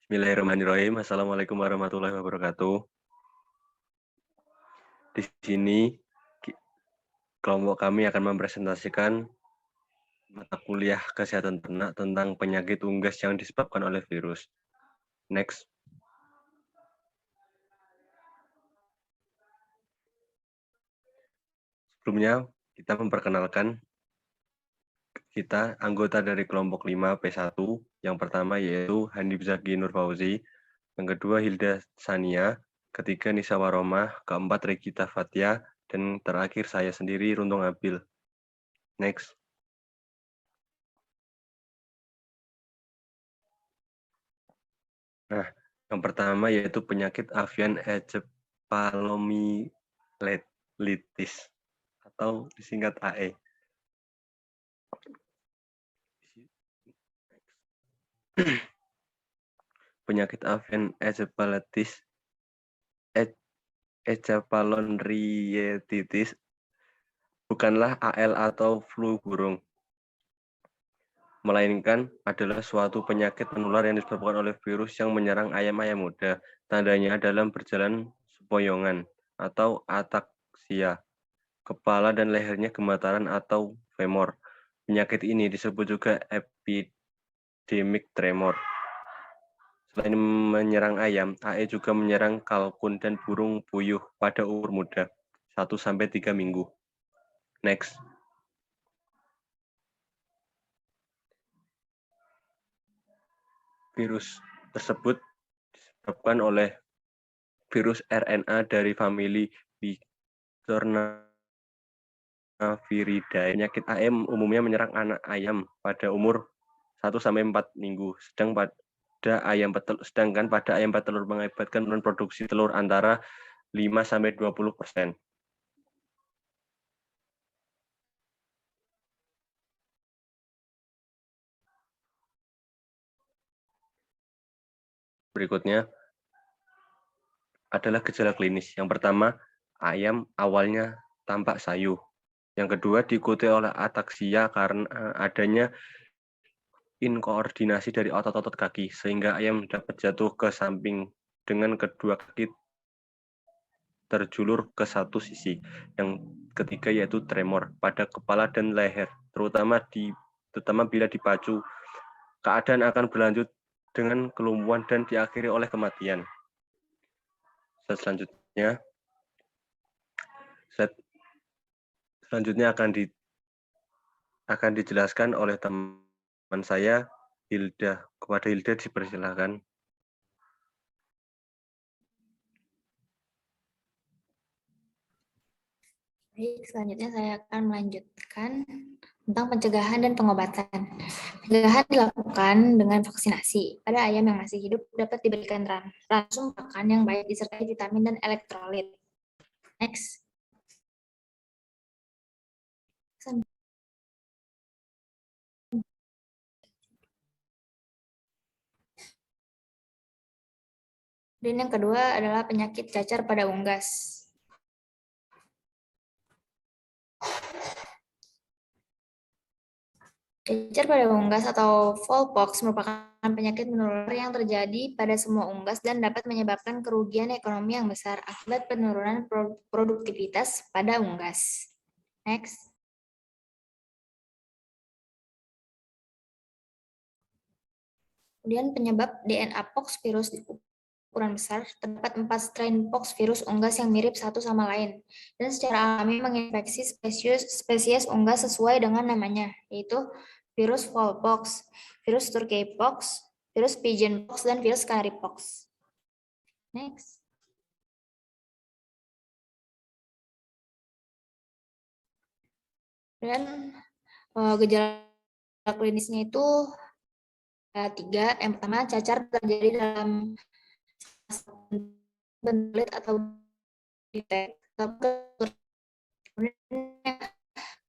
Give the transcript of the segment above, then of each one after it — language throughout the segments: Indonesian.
Bismillahirrahmanirrahim. Assalamualaikum warahmatullahi wabarakatuh. Di sini kelompok kami akan mempresentasikan mata kuliah kesehatan ternak tentang penyakit unggas yang disebabkan oleh virus. Next. Sebelumnya, kita memperkenalkan kita anggota dari kelompok 5P1. Yang pertama yaitu Hanif Zaki Nur Fauzi, yang kedua Hilda Sania, ketiga Nisa Waromah, keempat Regita Fatia, dan terakhir saya sendiri Runtung Abil. Next. Nah, yang pertama yaitu penyakit avian encephalomyelitis atau disingkat AE. Penyakit avian encephalomyelitis bukanlah AL atau flu burung, melainkan adalah suatu penyakit menular yang disebabkan oleh virus yang menyerang ayam-ayam muda. Tandanya dalam berjalan sempoyongan atau ataksia. Kepala dan lehernya gemetaran atau tremor. Penyakit ini disebut juga epidemic tremor. Selain menyerang ayam, AE juga menyerang kalkun dan burung puyuh pada umur muda, 1-3 minggu. Next. Virus tersebut disebabkan oleh virus RNA dari famili Picornaviridae. Penyakit AE umumnya menyerang anak ayam pada umur 1-4 minggu, sedangkan pada ayam petelur mengakibatkan penurunan produksi telur antara 5-20%. Berikutnya adalah gejala klinis. Yang pertama, ayam awalnya tampak sayu. Yang kedua, diikuti oleh ataksia karena adanya inkoordinasi dari otot-otot kaki, sehingga ayam dapat jatuh ke samping dengan kedua kaki terjulur ke satu sisi. Yang ketiga yaitu tremor pada kepala dan leher, terutama bila dipacu. Keadaan akan berlanjut dengan kelumpuhan dan diakhiri oleh kematian. Selanjutnya akan dijelaskan oleh teman saya Hilda. Kepada Hilda dipersilakan. Baik, selanjutnya saya akan melanjutkan tentang pencegahan dan pengobatan. Pencegahan dilakukan dengan vaksinasi. Pada ayam yang masih hidup dapat diberikan ransum pakan yang baik disertai vitamin dan elektrolit. Next. Dan yang kedua adalah penyakit cacar pada unggas. Cacar pada unggas atau fowlpox merupakan penyakit menular yang terjadi pada semua unggas dan dapat menyebabkan kerugian ekonomi yang besar akibat penurunan produktivitas pada unggas. Next. Kemudian penyebab DNA pox virus di ukuran besar, terdapat 4 strain pox virus unggas yang mirip satu sama lain, dan secara alami menginfeksi spesies unggas sesuai dengan namanya, yaitu virus fowlpox, virus Turkey pox, virus pigeon pox, dan virus canary pox. Next. Dan gejala klinisnya itu ada 3. Yang pertama, cacar terjadi dalam bentuk atau detek.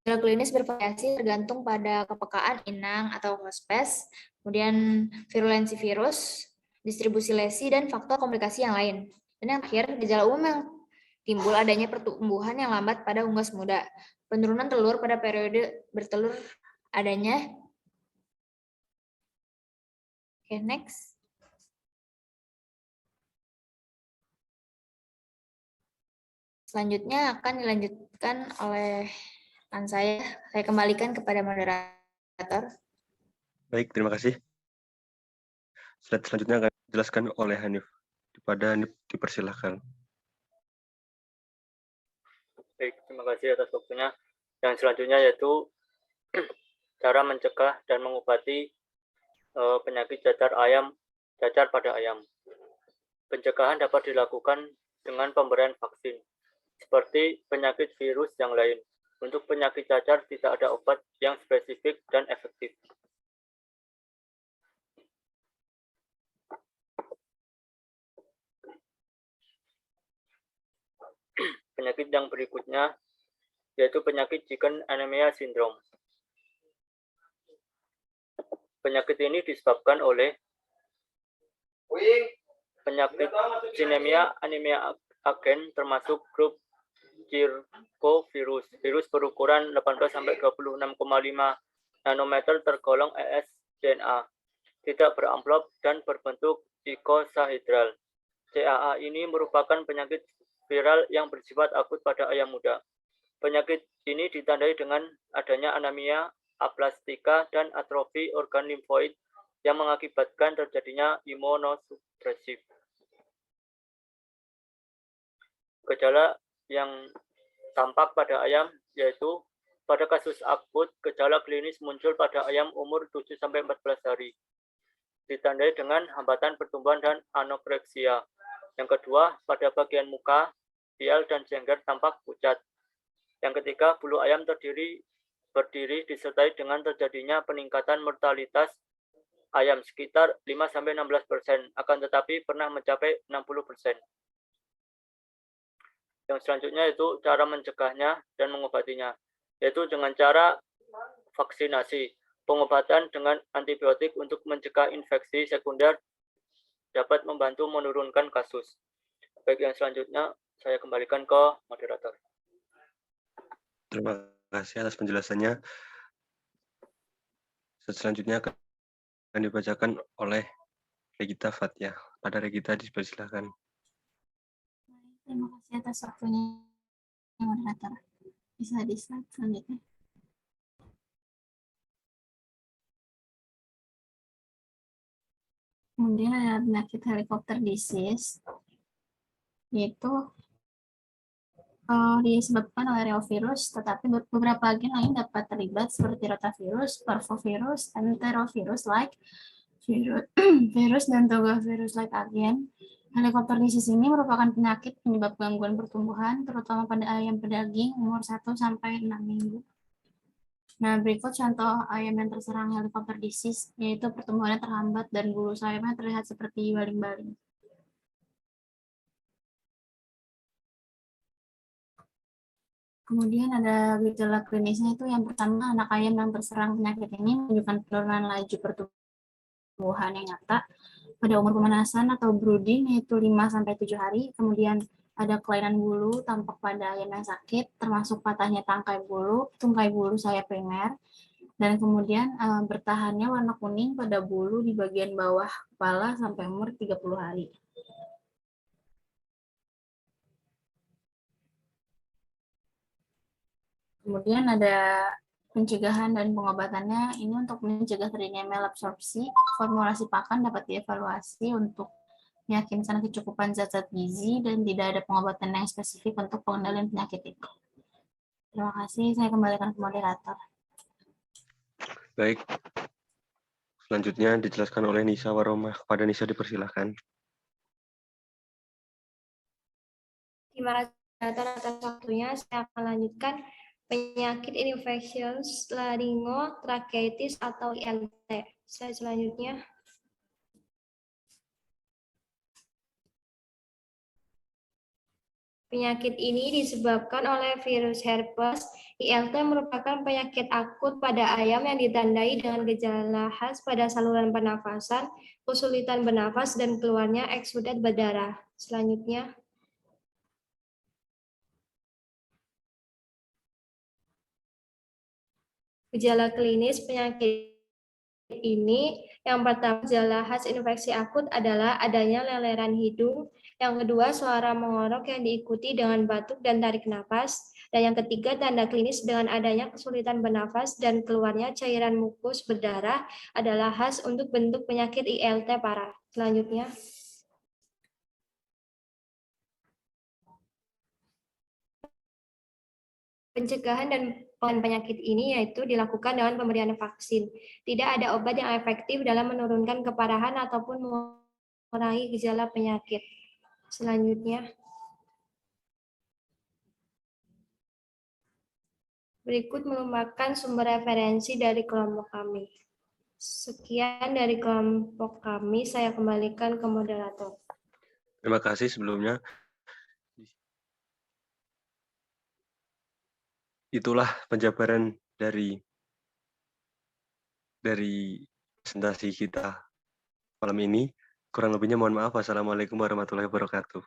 Gejala klinis bervariasi tergantung pada kepekaan inang atau hospes, kemudian virulensi virus, distribusi lesi, dan faktor komplikasi yang lain. Dan yang terakhir, gejala umum yang timbul adanya pertumbuhan yang lambat pada unggas muda, penurunan telur pada periode bertelur adanya. Oke, next. Selanjutnya akan dilanjutkan oleh rekan saya. Saya kembalikan kepada moderator. Baik, terima kasih. Slide selanjutnya akan dijelaskan oleh Hanif. Kepada Hanif dipersilahkan. Baik, terima kasih atas waktunya. Yang selanjutnya yaitu cara mencegah dan mengobati penyakit cacar pada ayam. Pencegahan dapat dilakukan dengan pemberian vaksin, seperti penyakit virus yang lain. Untuk penyakit cacar tidak ada obat yang spesifik dan efektif. Penyakit yang berikutnya yaitu penyakit chicken anemia syndrome. Penyakit ini disebabkan oleh penyakit Chikungunya anemia agen termasuk grup circovirus. Virus berukuran 18-26,5 nanometer tergolong ES-DNA, tidak beramplop dan berbentuk icosahedral. CAA ini merupakan penyakit viral yang bersifat akut pada ayam muda. Penyakit ini ditandai dengan adanya anemia aplastika dan atrofi organ limfoid yang mengakibatkan terjadinya imunosupresif. Gejala yang tampak pada ayam yaitu pada kasus akut, gejala klinis muncul pada ayam umur 7-14 hari. Ditandai dengan hambatan pertumbuhan dan anoreksia. Yang kedua, pada bagian muka, bial dan jengger tampak pucat. Yang ketiga, bulu ayam berdiri disertai dengan terjadinya peningkatan mortalitas ayam sekitar 5-16%, akan tetapi pernah mencapai 60%. Yang selanjutnya itu cara mencegahnya dan mengobatinya, yaitu dengan cara vaksinasi. Pengobatan dengan antibiotik untuk mencegah infeksi sekunder dapat membantu menurunkan kasus. Baik, yang selanjutnya saya kembalikan ke moderator. Terima kasih atas penjelasannya. Selanjutnya akan dibacakan oleh Regita Fathia. Pada Regita dipersilakan. Terima kasih atas waktunya, moderator. Bisa di slide selanjutnya. Kemudian ada penyakit helicopter disease, yaitu disebabkan oleh reovirus, tetapi beberapa agen lain dapat terlibat seperti rotavirus, parvovirus, enterovirus like virus dan togavirus like agen. Helicopter disease ini merupakan penyakit penyebab gangguan pertumbuhan, terutama pada ayam pedaging umur 1-6 minggu. Nah, berikut contoh ayam yang terserang helicopter disease, yaitu pertumbuhannya terhambat dan bulu sayapnya terlihat seperti baling-baling. Kemudian ada gejala klinisnya itu yang pertama, anak ayam yang terserang penyakit ini menunjukkan penurunan laju pertumbuhan yang nyata pada umur pemanasan atau brooding yaitu 5-7 hari. Kemudian ada kelainan bulu tampak pada ayam yang sakit, termasuk patahnya tungkai bulu sayap primer, dan kemudian bertahannya warna kuning pada bulu di bagian bawah kepala sampai umur 30 hari. Kemudian ada pencegahan dan pengobatannya. Ini untuk mencegah terjadinya malabsorpsi, formulasi pakan dapat dievaluasi untuk meyakinkan kecukupan zat-zat gizi dan tidak ada pengobatan yang spesifik untuk pengendalian penyakit itu. Terima kasih, saya kembalikan ke moderator. Baik, selanjutnya dijelaskan oleh Nisa Waromah. Kepada Nisa dipersilahkan. Terima kasih atas waktunya. Saya akan lanjutkan penyakit infectious laringotracheitis atau ILT. Selanjutnya. Penyakit ini disebabkan oleh virus herpes. ILT merupakan penyakit akut pada ayam yang ditandai dengan gejala khas pada saluran pernafasan, kesulitan bernafas, dan keluarnya eksudat berdarah. Selanjutnya. Gejala klinis penyakit ini, yang pertama gejala khas infeksi akut adalah adanya leleran hidung, yang kedua suara mengorok yang diikuti dengan batuk dan tarik nafas, dan yang ketiga tanda klinis dengan adanya kesulitan bernafas dan keluarnya cairan mukus berdarah adalah khas untuk bentuk penyakit ILT parah. Selanjutnya. Pencegahan dan penyakit ini yaitu dilakukan dengan pemberian vaksin. Tidak ada obat yang efektif dalam menurunkan keparahan ataupun mengurangi gejala penyakit. Selanjutnya. Berikut merupakan sumber referensi dari kelompok kami. Sekian dari kelompok kami, saya kembalikan ke moderator. Terima kasih sebelumnya. Itulah penjabaran dari presentasi kita malam ini. Kurang lebihnya mohon maaf. Wassalamualaikum warahmatullahi wabarakatuh.